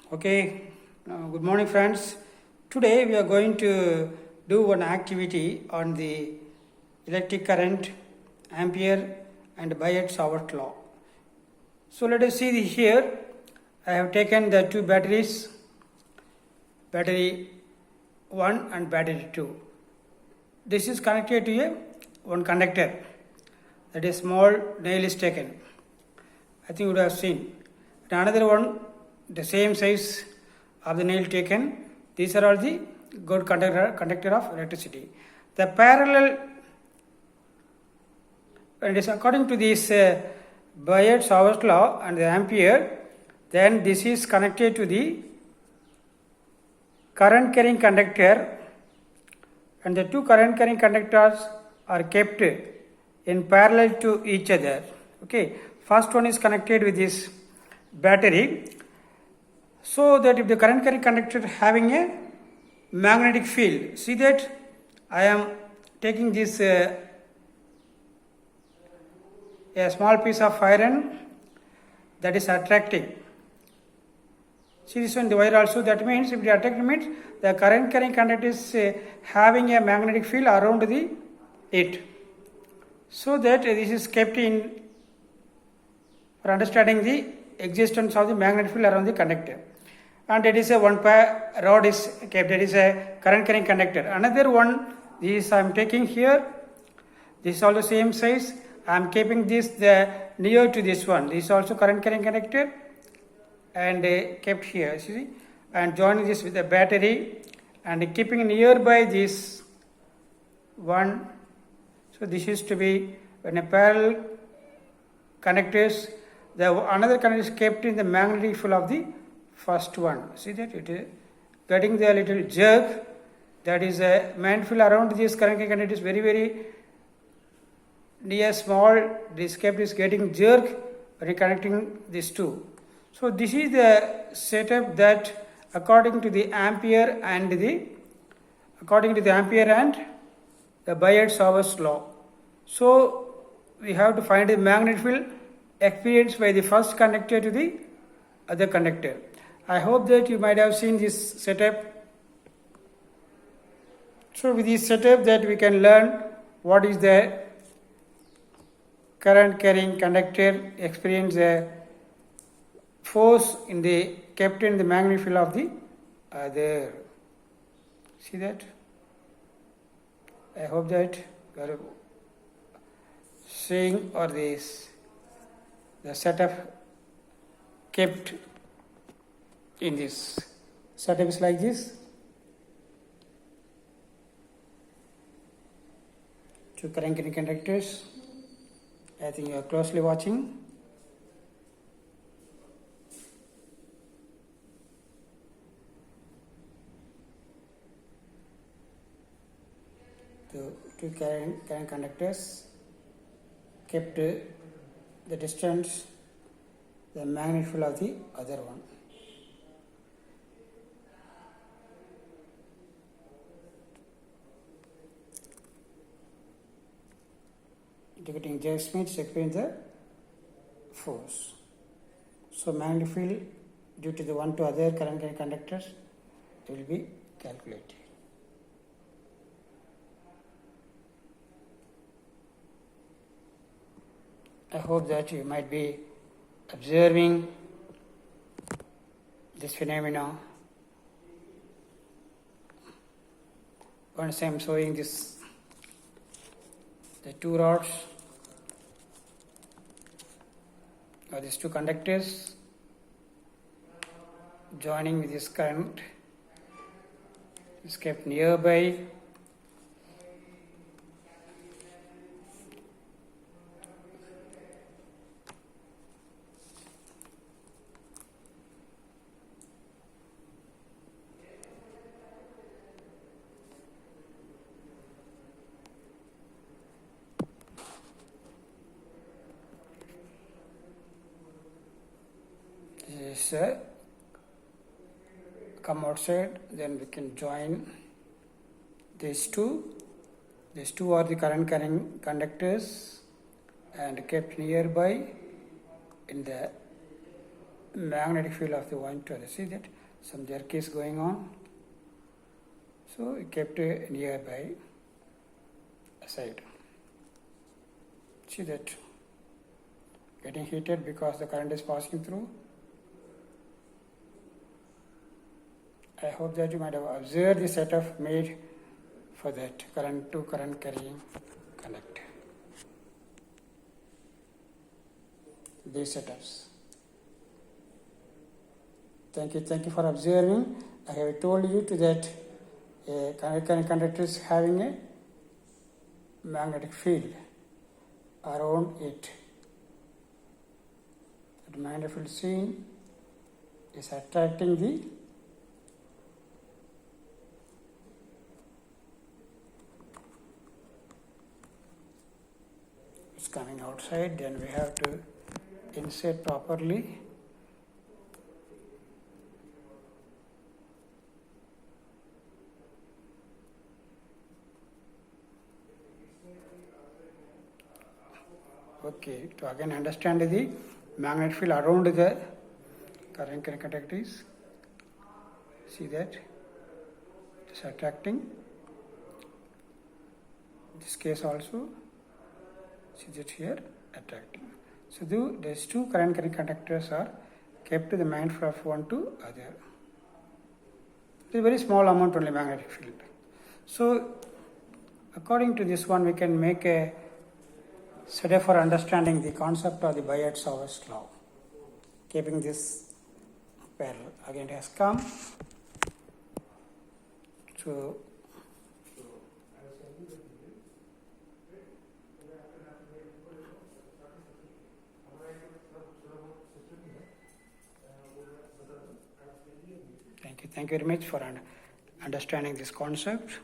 Okay, good morning friends. Today we are going to do one activity on the electric current, ampere and Biot-Savart law. So let us see here. I have taken the two batteries, battery 1 and battery 2. This is connected to one conductor, that is small nail is taken. I think you would have seen. Another one, the same size of the nail taken. These are all the good conductor of electricity. The parallel, when it is according to this Biot-Savart law and the ampere, then this is connected to the current carrying conductor, and the two current carrying conductors are kept in parallel to each other. Okay, first one is connected with this battery, so that if the current carrying conductor having a magnetic field, see that I am taking this a small piece of iron that is attracting. See this one, the wire also, that means if the attracting means the current carrying conductor is having a magnetic field around it, so that this is kept in for understanding the existence of the magnetic field around the conductor. And it is a one pair rod is kept, that is a current carrying conductor. Another one, this I am taking here, this is also same size. I am keeping this near to this one. This is also current carrying conductor and kept here, see, and joining this with the battery and keeping nearby this one. So this is to be when a parallel connectors, the another connector is kept in the magnetic field of the first one. See that it is getting the little jerk, that is a magnetic field around this current conductor is very near small, this kept is getting jerk when connecting these two. So this is the setup that according to the ampere and the Biot-Savart law. So we have to find the magnetic field experienced by the first conductor to the other conductor. I hope that you might have seen this setup. So with this setup that we can learn what is the current carrying conductor experience a force in the kept in the magnetic field of the other. See that? I hope that you are seeing or this the setup kept in this setup is like this. Two current carrying conductors. I think you are closely watching. Two current conductors kept the distance, the magnetic field of the other one. Indicating just means explain the force. So magnetic field due to the one to other current carrying conductors will be calculated. I hope that you might be observing this phenomena. Once I am showing this, the two rods or these two conductors joining with this current is kept nearby. Come outside, then we can join these two. These two are the current carrying conductors and kept nearby in the magnetic field of the one to other. See that some jerk is going on. So it kept nearby side. See that getting heated because the current is passing through. I hope that you might have observed the setup made for that current to current carrying conductor. These setups. Thank you for observing. I have told you to that a current conductor is having a magnetic field around it. The magnetic field seen is attracting the it's coming outside, then we have to insert properly. Okay, to again understand the magnetic field around the current conductors. See that it's attracting. In this case also, see that here attracting. So these two current conductors are kept to the magnetic field of one to other. It's a very small amount only magnetic field. So according to this one, we can make a setup for understanding the concept of the Biot-Savart law. Keeping this parallel, again it has come. So thank you very much for understanding this concept.